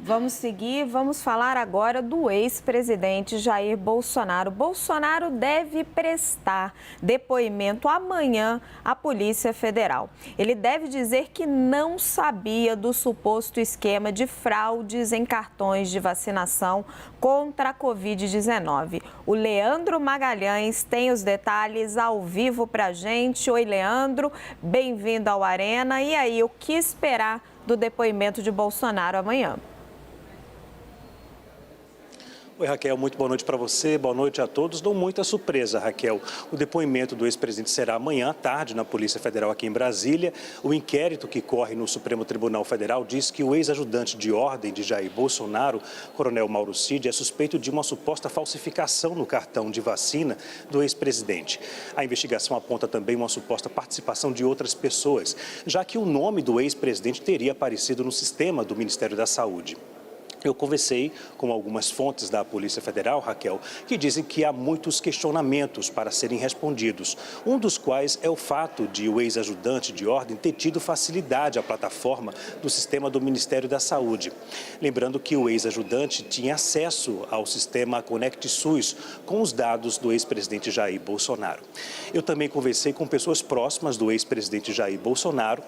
Vamos seguir, vamos falar agora do ex-presidente Jair Bolsonaro. Bolsonaro deve prestar depoimento amanhã à Polícia Federal. Ele deve dizer que não sabia do suposto esquema de fraudes em cartões de vacinação contra a Covid-19. O Leandro Magalhães tem os detalhes ao vivo pra gente. Oi, Leandro, bem-vindo ao Arena. E aí, o que esperar do depoimento de Bolsonaro amanhã? Oi, Raquel, muito boa noite para você, boa noite a todos. Não muita surpresa, Raquel. O depoimento do ex-presidente será amanhã à tarde na Polícia Federal aqui em Brasília. O inquérito que corre no Supremo Tribunal Federal diz que o ex-ajudante de ordem de Jair Bolsonaro, Coronel Mauro Cid, é suspeito de uma suposta falsificação no cartão de vacina do ex-presidente. A investigação aponta também uma suposta participação de outras pessoas, já que o nome do ex-presidente teria aparecido no sistema do Ministério da Saúde. Eu conversei com algumas fontes da Polícia Federal, Raquel, que dizem que há muitos questionamentos para serem respondidos. Um dos quais é o fato de o ex-ajudante de ordem ter tido facilidade à plataforma do sistema do Ministério da Saúde. Lembrando que o ex-ajudante tinha acesso ao sistema Conect SUS com os dados do ex-presidente Jair Bolsonaro. Eu também conversei com pessoas próximas do ex-presidente Jair Bolsonaro,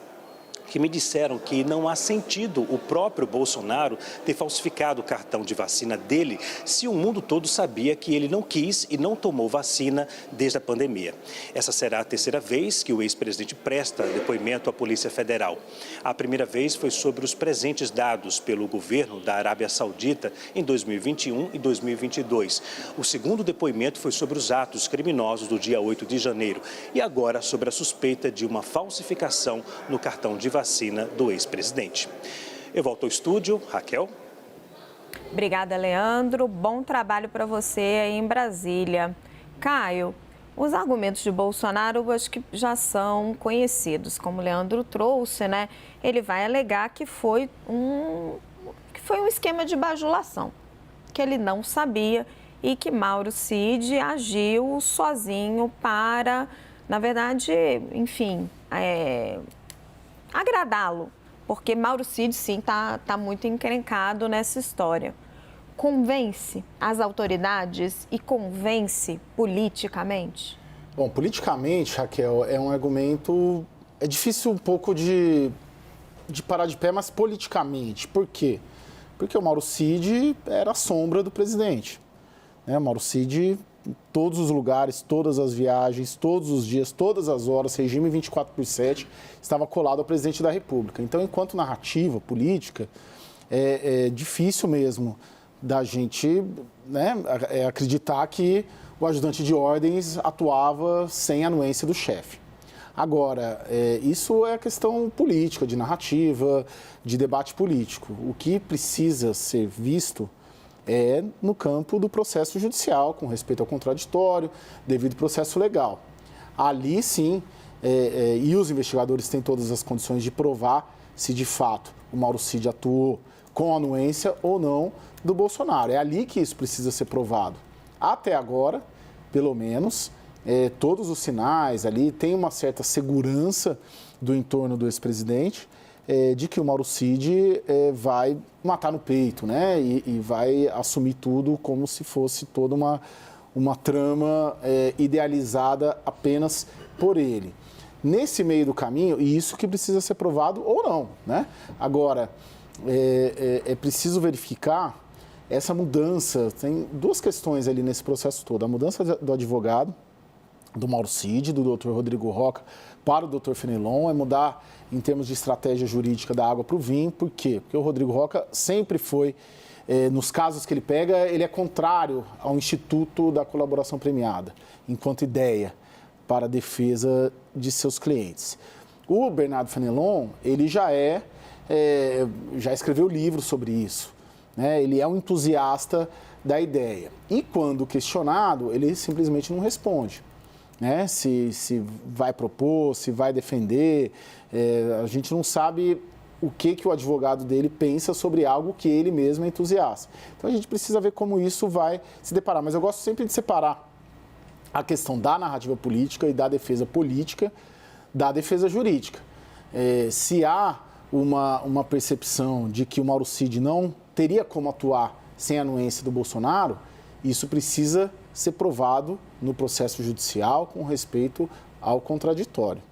que me disseram que não há sentido o próprio Bolsonaro ter falsificado o cartão de vacina dele se o mundo todo sabia que ele não quis e não tomou vacina desde a pandemia. Essa será a terceira vez que o ex-presidente presta depoimento à Polícia Federal. A primeira vez foi sobre os presentes dados pelo governo da Arábia Saudita em 2021 e 2022. O segundo depoimento foi sobre os atos criminosos do dia 8 de janeiro e agora sobre a suspeita de uma falsificação no cartão de vacina do ex-presidente. Eu volto ao estúdio, Raquel. Obrigada, Leandro. Bom trabalho para você aí em Brasília. Caio, os argumentos de Bolsonaro acho que já são conhecidos. Como o Leandro trouxe, né? Ele vai alegar que foi um esquema de bajulação, que ele não sabia e que Mauro Cid agiu sozinho para, na verdade, enfim, agradá-lo, porque Mauro Cid, sim, tá muito encrencado nessa história. Convence as autoridades e convence politicamente? Bom, politicamente, Raquel, é um argumento... É difícil um pouco de parar de pé, mas politicamente. Por quê? Porque o Mauro Cid era a sombra do presidente. O Mauro Cid, em todos os lugares, todas as viagens, todos os dias, todas as horas, regime 24/7, estava colado ao presidente da República. Então, enquanto narrativa política, é difícil mesmo da gente acreditar que o ajudante de ordens atuava sem anuência do chefe. Agora, isso é questão política, de narrativa, de debate político. O que precisa ser visto é no campo do processo judicial, com respeito ao contraditório, devido ao processo legal. Ali, sim, e os investigadores têm todas as condições de provar se, de fato, o Mauro Cid atuou com anuência ou não do Bolsonaro. É ali que isso precisa ser provado. Até agora, pelo menos, todos os sinais ali, tem uma certa segurança do entorno do ex-presidente, de que o Mauro Cid vai matar no peito, né? E vai assumir tudo como se fosse toda uma trama idealizada apenas por ele. Nesse meio do caminho, e isso que precisa ser provado ou não, né? Agora, é preciso verificar essa mudança. Tem duas questões ali nesse processo todo. A mudança do advogado, do Mauro Cid, do Dr. Rodrigo Rocha, para o Dr. Fenelon, é mudar em termos de estratégia jurídica da água para o vinho. Por quê? Porque o Rodrigo Rocha sempre foi, nos casos que ele pega, ele é contrário ao Instituto da Colaboração Premiada, enquanto ideia para a defesa de seus clientes. O Bernardo Fenelon, ele já escreveu livro sobre isso, né? Ele é um entusiasta da ideia. E quando questionado, ele simplesmente não responde. Né? Se vai propor, se vai defender, a gente não sabe o que o advogado dele pensa sobre algo que ele mesmo é entusiasta. Então a gente precisa ver como isso vai se deparar. Mas eu gosto sempre de separar a questão da narrativa política e da defesa política da defesa jurídica. Se há uma percepção de que o Mauro Cid não teria como atuar sem a anuência do Bolsonaro, isso precisa ser provado no processo judicial com respeito ao contraditório.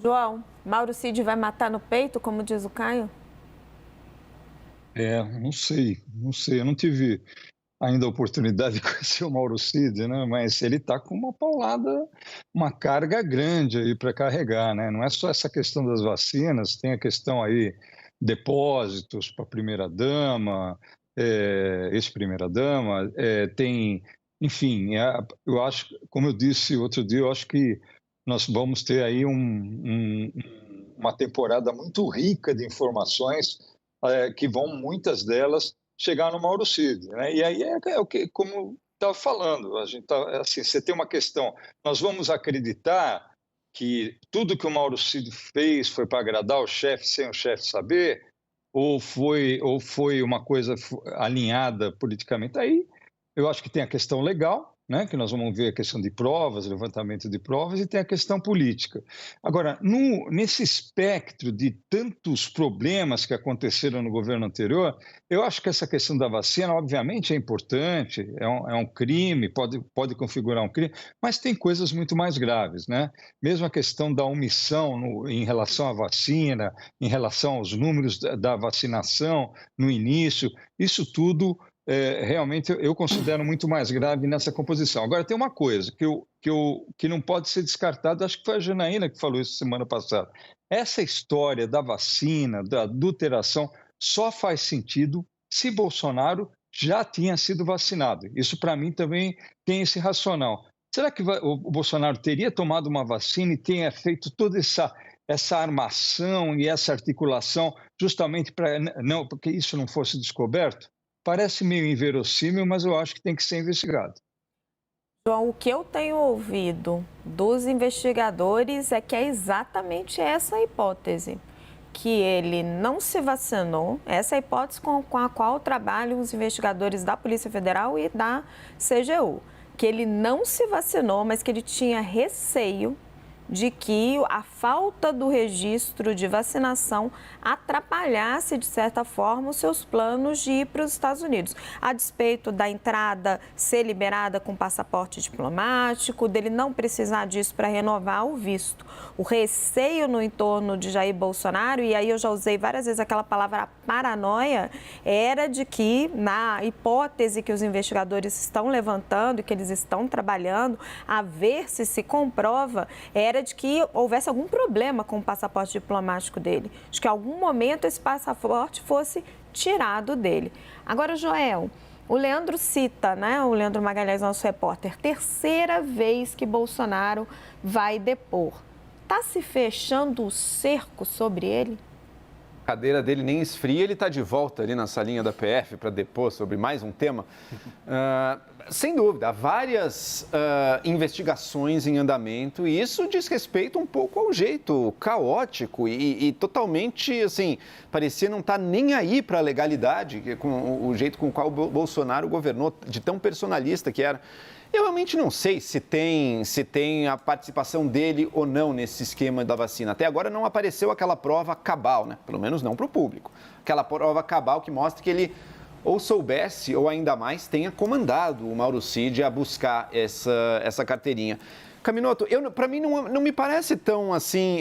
João, Mauro Cid vai matar no peito, como diz o Caio? Não sei. Eu não tive ainda a oportunidade de conhecer o Mauro Cid, né? Mas ele está com uma paulada, uma carga grande aí para carregar, né? Não é só essa questão das vacinas, tem a questão aí, depósitos para a primeira-dama, ex-primeira-dama, tem, enfim, eu acho, como eu disse outro dia, eu acho que nós vamos ter aí uma temporada muito rica de informações, que vão, muitas delas, chegar no Mauro Cid, né? E aí é o que, como estava falando, a gente assim, você tem uma questão, nós vamos acreditar que tudo que o Mauro Cid fez foi para agradar o chefe sem o chefe saber, ou foi uma coisa alinhada politicamente? Aí eu acho que tem a questão legal, né, que nós vamos ver a questão de provas, levantamento de provas, e tem a questão política. Agora, nesse espectro de tantos problemas que aconteceram no governo anterior, eu acho que essa questão da vacina, obviamente, é importante, é um crime, pode configurar um crime, mas tem coisas muito mais graves, né? Mesmo a questão da omissão em relação à vacina, em relação aos números da vacinação no início, isso tudo realmente eu considero muito mais grave nessa composição. Agora, tem uma coisa que não pode ser descartada, acho que foi a Janaína que falou isso semana passada. Essa história da vacina, da adulteração, só faz sentido se Bolsonaro já tinha sido vacinado. Isso, para mim, também tem esse racional. Será que o Bolsonaro teria tomado uma vacina e tenha feito toda essa armação e essa articulação justamente para que isso não fosse descoberto? Parece meio inverossímil, mas eu acho que tem que ser investigado. João, o que eu tenho ouvido dos investigadores é que é exatamente essa a hipótese, que ele não se vacinou, essa é a hipótese com a qual trabalham os investigadores da Polícia Federal e da CGU, que ele não se vacinou, mas que ele tinha receio de que a falta do registro de vacinação atrapalhasse, de certa forma, os seus planos de ir para os Estados Unidos. A despeito da entrada ser liberada com passaporte diplomático, dele não precisar disso para renovar o visto. O receio no entorno de Jair Bolsonaro, e aí eu já usei várias vezes aquela palavra paranoia, era de que, na hipótese que os investigadores estão levantando e que eles estão trabalhando, a ver se comprova, era de que houvesse algum problema com o passaporte diplomático dele, de que em algum momento esse passaporte fosse tirado dele. Agora, Joel, o Leandro cita, né, o Leandro Magalhães, nosso repórter, terceira vez que Bolsonaro vai depor. Está se fechando o cerco sobre ele? A cadeira dele nem esfria, ele está de volta ali na salinha da PF para depor sobre mais um tema. Sem dúvida, há várias investigações em andamento e isso diz respeito um pouco ao jeito caótico e totalmente, assim, parecia não estar nem aí para a legalidade, com o jeito com o qual o Bolsonaro governou, de tão personalista que era. Eu realmente não sei se tem a participação dele ou não nesse esquema da vacina. Até agora não apareceu aquela prova cabal, né? Pelo menos não para o público. Aquela prova cabal que mostra que ele ou soubesse ou ainda mais tenha comandado o Mauro Cid a buscar essa carteirinha. Caminoto, para mim não me parece tão assim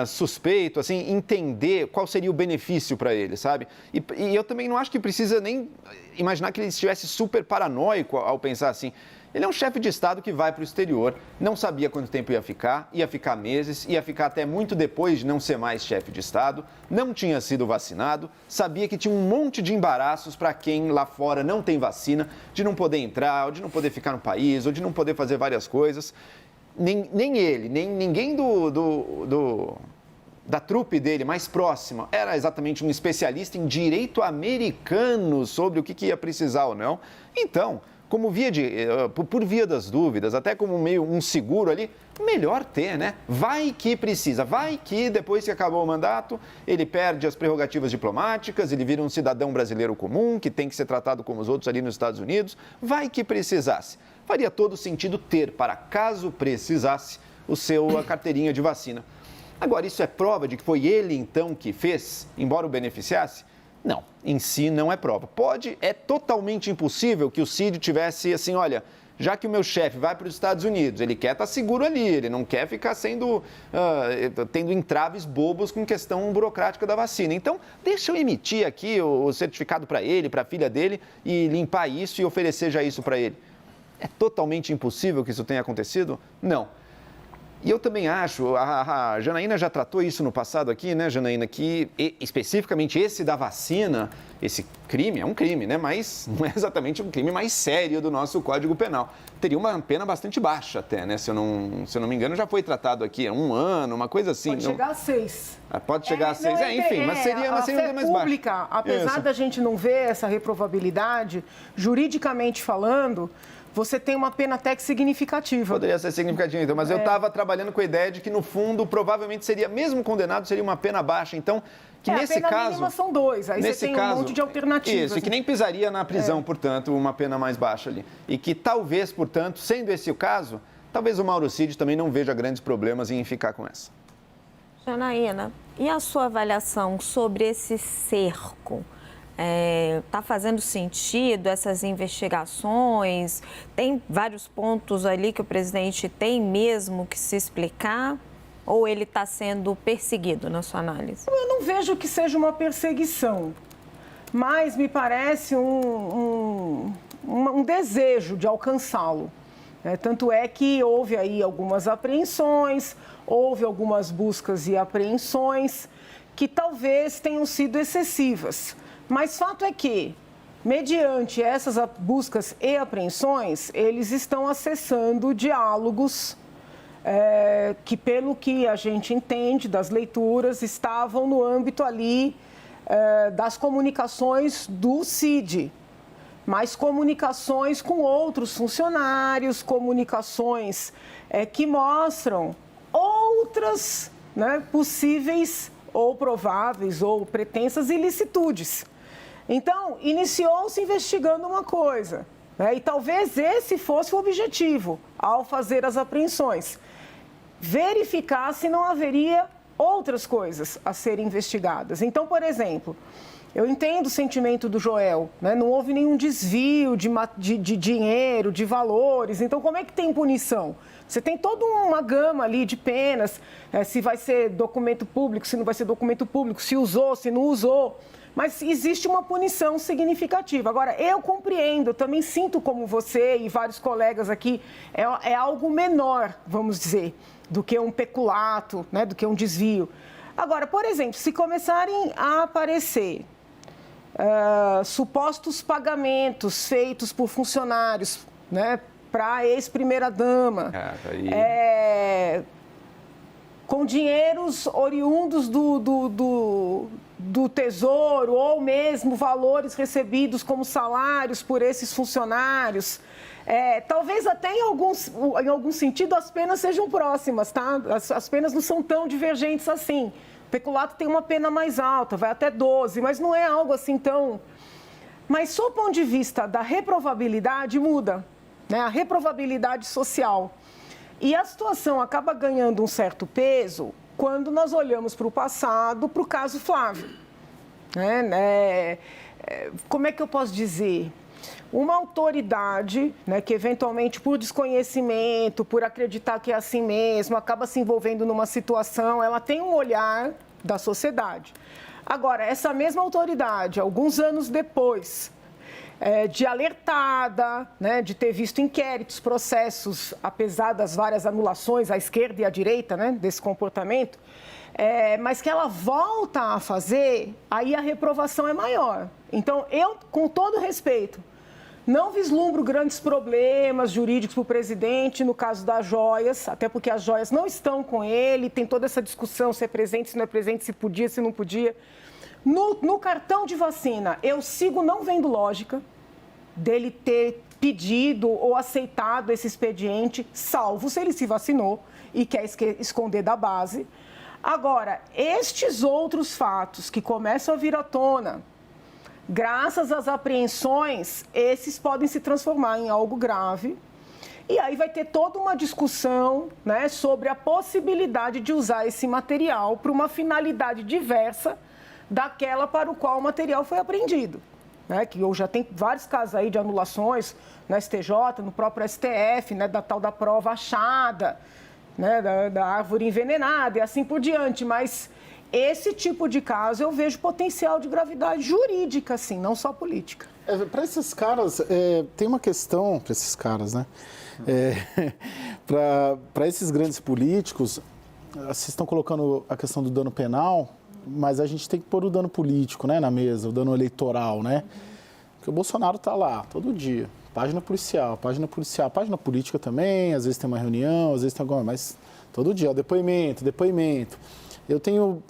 suspeito, assim, entender qual seria o benefício para ele, sabe? E eu também não acho que precisa nem imaginar que ele estivesse super paranoico ao pensar assim. Ele é um chefe de Estado que vai para o exterior, não sabia quanto tempo ia ficar meses, ia ficar até muito depois de não ser mais chefe de Estado, não tinha sido vacinado, sabia que tinha um monte de embaraços para quem lá fora não tem vacina, de não poder entrar, ou de não poder ficar no país, ou de não poder fazer várias coisas. Nem ele, nem ninguém da trupe dele mais próxima era exatamente um especialista em direito americano sobre o que ia precisar ou não. Então, por via das dúvidas, até como meio um seguro ali, melhor ter, né? Vai que precisa, vai que depois que acabou o mandato, ele perde as prerrogativas diplomáticas, ele vira um cidadão brasileiro comum, que tem que ser tratado como os outros ali nos Estados Unidos, vai que precisasse. Faria todo sentido ter, para caso precisasse, a carteirinha de vacina. Agora, isso é prova de que foi ele, então, que fez, embora o beneficiasse? Não, em si não é prova. É totalmente impossível que o Cid tivesse assim, olha, já que o meu chefe vai para os Estados Unidos, ele quer estar seguro ali, ele não quer ficar tendo entraves bobos com questão burocrática da vacina. Então, deixa eu emitir aqui o certificado para ele, para a filha dele, e limpar isso e oferecer já isso para ele. É totalmente impossível que isso tenha acontecido? Não. E eu também acho, a Janaína já tratou isso no passado aqui, né, Janaína, que especificamente esse da vacina, esse crime, é um crime, né, mas não é exatamente um crime mais sério do nosso Código Penal. Teria uma pena bastante baixa até, né, se eu não me engano, já foi tratado aqui, 1 ano, uma coisa assim. Pode chegar a 6. Pode chegar a 6, enfim, mas seria uma pena mais baixa. Pública, apesar da gente não ver essa reprovabilidade, juridicamente falando, você tem uma pena até que significativa. Poderia ser significativa, então, mas eu estava trabalhando com a ideia de que, no fundo, provavelmente seria, mesmo condenado, seria uma pena baixa. Então, que nesse caso... A pena mínima são 2, aí você tem um monte de alternativas. Isso, e que nem pisaria na prisão, portanto, uma pena mais baixa ali. E que talvez, portanto, sendo esse o caso, talvez o Mauro Cid também não veja grandes problemas em ficar com essa. Janaína, e a sua avaliação sobre esse cerco? Está fazendo sentido essas investigações? Tem vários pontos ali que o presidente tem mesmo que se explicar? Ou ele está sendo perseguido, na sua análise? Eu não vejo que seja uma perseguição, mas me parece um desejo de alcançá-lo. Tanto é que houve aí algumas apreensões, houve algumas buscas e apreensões que talvez tenham sido excessivas. Mas fato é que, mediante essas buscas e apreensões, eles estão acessando diálogos que, pelo que a gente entende das leituras, estavam no âmbito ali das comunicações do Cid. Mas comunicações com outros funcionários, comunicações que mostram outras, né, possíveis ou prováveis ou pretensas ilicitudes. Então, iniciou-se investigando uma coisa, né? E talvez esse fosse o objetivo ao fazer as apreensões. Verificar se não haveria outras coisas a serem investigadas. Então, por exemplo, eu entendo o sentimento do Joel, né? Não houve nenhum desvio de dinheiro, de valores. Então, como é que tem punição? Você tem toda uma gama ali de penas, se vai ser documento público, se não vai ser documento público, se usou, se não usou. Mas existe uma punição significativa. Agora, eu compreendo, eu também sinto como você e vários colegas aqui, é algo menor, vamos dizer, do que um peculato, né, do que um desvio. Agora, por exemplo, se começarem a aparecer supostos pagamentos feitos por funcionários, né, para a ex-primeira-dama, com dinheiros oriundos do Tesouro ou mesmo valores recebidos como salários por esses funcionários. Talvez até em algum sentido as penas sejam próximas, tá? As penas não são tão divergentes assim. O peculato tem uma pena mais alta, vai até 12, mas não é algo assim tão... Mas, sob o ponto de vista da reprovabilidade, muda, né? A reprovabilidade social. E a situação acaba ganhando um certo peso quando nós olhamos para o passado, para o caso Flávio. Como é que eu posso dizer? Uma autoridade, né, que eventualmente por desconhecimento, por acreditar que é assim mesmo, acaba se envolvendo numa situação, ela tem um olhar da sociedade. Agora, essa mesma autoridade, alguns anos depois, de alertada, né, de ter visto inquéritos, processos, apesar das várias anulações à esquerda e à direita, né, desse comportamento, mas que ela volta a fazer, aí a reprovação é maior. Então, eu, com todo respeito, não vislumbro grandes problemas jurídicos para o presidente no caso das joias, até porque as joias não estão com ele, tem toda essa discussão se é presente, se não é presente, se podia, se não podia. No cartão de vacina, eu sigo não vendo lógica dele ter pedido ou aceitado esse expediente, salvo se ele se vacinou e quer esconder da base. Agora, estes outros fatos que começam a vir à tona, graças às apreensões, esses podem se transformar em algo grave. E aí vai ter toda uma discussão, né, sobre a possibilidade de usar esse material para uma finalidade diversa daquela para o qual o material foi apreendido. Né, que hoje já tem vários casos aí de anulações no STJ, no próprio STF, né, da tal da prova achada, né, da árvore envenenada e assim por diante. Mas esse tipo de caso eu vejo potencial de gravidade jurídica, assim, não só política. Para esses caras, tem uma questão para esses caras, né? Para esses grandes políticos, vocês estão colocando a questão do dano penal, mas a gente tem que pôr o dano político, né, na mesa, o dano eleitoral, né? Porque o Bolsonaro está lá todo dia, página policial, página política também, às vezes tem uma reunião, às vezes tem alguma, mas todo dia, depoimento. Eu tenho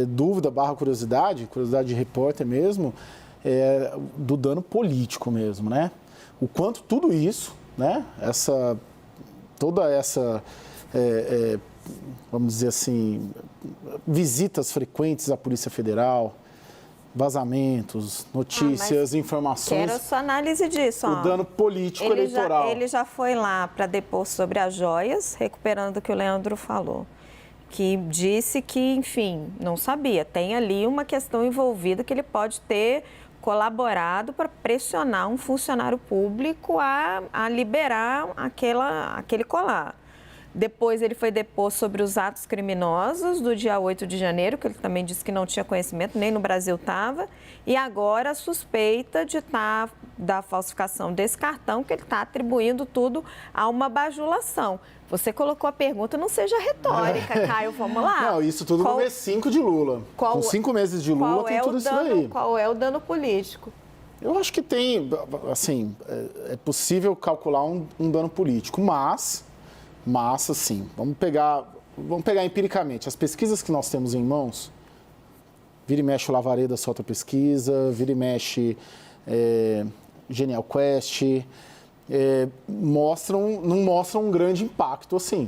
dúvida, curiosidade de repórter mesmo, do dano político mesmo, né? O quanto tudo isso, né? Toda essa vamos dizer assim, visitas frequentes à Polícia Federal, vazamentos, notícias, informações. Quero a sua análise disso. O dano político eleitoral. Ele já foi lá para depor sobre as joias, recuperando o que o Leandro falou, que disse que, enfim, não sabia. Tem ali uma questão envolvida que ele pode ter colaborado para pressionar um funcionário público a liberar aquele colar. Depois ele foi depor sobre os atos criminosos do dia 8 de janeiro, que ele também disse que não tinha conhecimento, nem no Brasil estava. E agora a suspeita da falsificação desse cartão, que ele está atribuindo tudo a uma bajulação. Você colocou a pergunta, não seja retórica, Caio, vamos lá. Não, isso tudo no mês 5 de Lula. Com 5 meses de Lula tem tudo isso daí. Qual é o dano político? Eu acho que tem, assim, é possível calcular um dano político, mas assim, vamos pegar empiricamente. As pesquisas que nós temos em mãos, vira e mexe o Lavareda solta pesquisa, vira e mexe Genial Quest, não mostram um grande impacto assim,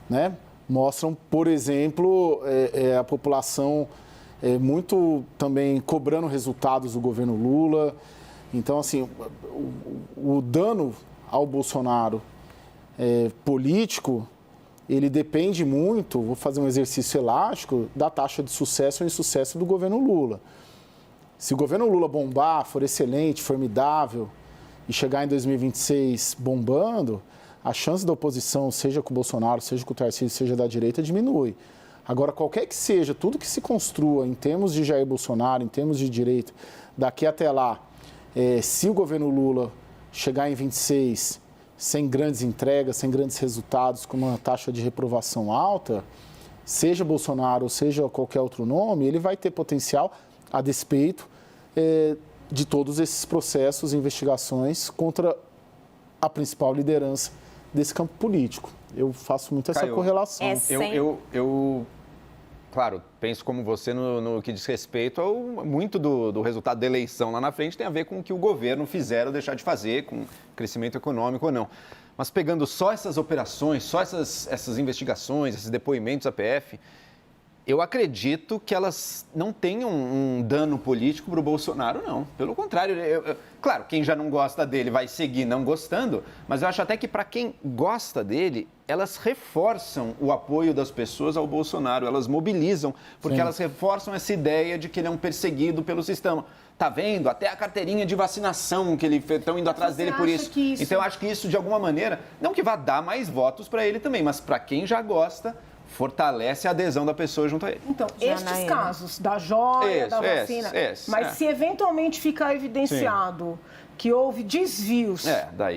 né? Mostram, por exemplo, a população muito também cobrando resultados do governo Lula. Então, assim, o dano ao Bolsonaro político, ele depende muito, vou fazer um exercício elástico, da taxa de sucesso ou insucesso do governo Lula. Se o governo Lula bombar, for excelente, formidável, e chegar em 2026 bombando, a chance da oposição, seja com o Bolsonaro, seja com o Tarcísio, seja da direita, diminui. Agora, qualquer que seja, tudo que se construa em termos de Jair Bolsonaro, em termos de direita, daqui até lá, se o governo Lula chegar em 26 sem grandes entregas, sem grandes resultados, com uma taxa de reprovação alta, seja Bolsonaro ou seja qualquer outro nome, ele vai ter potencial a despeito de todos esses processos e investigações contra a principal liderança desse campo político. Eu faço muito essa correlação. Eu claro, penso como você no que diz respeito ao muito do resultado da eleição lá na frente tem a ver com o que o governo fizer ou deixar de fazer, com crescimento econômico ou não. Mas pegando só essas operações, só essas investigações, esses depoimentos à PF, eu acredito que elas não tenham um dano político para o Bolsonaro, não. Pelo contrário, claro, quem já não gosta dele vai seguir não gostando, mas eu acho até que para quem gosta dele, elas reforçam o apoio das pessoas ao Bolsonaro, elas mobilizam, porque Sim. elas reforçam essa ideia de que ele é um perseguido pelo sistema. Tá vendo? Até a carteirinha de vacinação que ele estão indo atrás dele por isso. Então eu acho que isso, de alguma maneira, não que vá dar mais votos para ele também, mas para quem já gosta, fortalece a adesão da pessoa junto a ele. Então, estes casos da joia, da vacina, mas se eventualmente ficar evidenciado que houve desvios,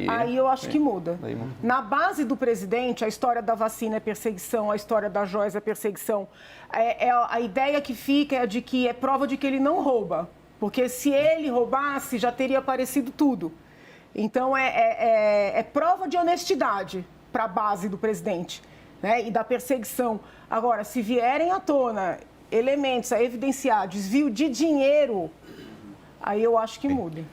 aí eu acho que muda. Na base do presidente, a história da vacina é perseguição, a história das joias é perseguição. A ideia que fica é de que é prova de que ele não rouba, porque se ele roubasse, já teria aparecido tudo. Então, é prova de honestidade para a base do presidente. Né, e da perseguição. Agora, se vierem à tona elementos a evidenciar desvio de dinheiro, aí eu acho que muda.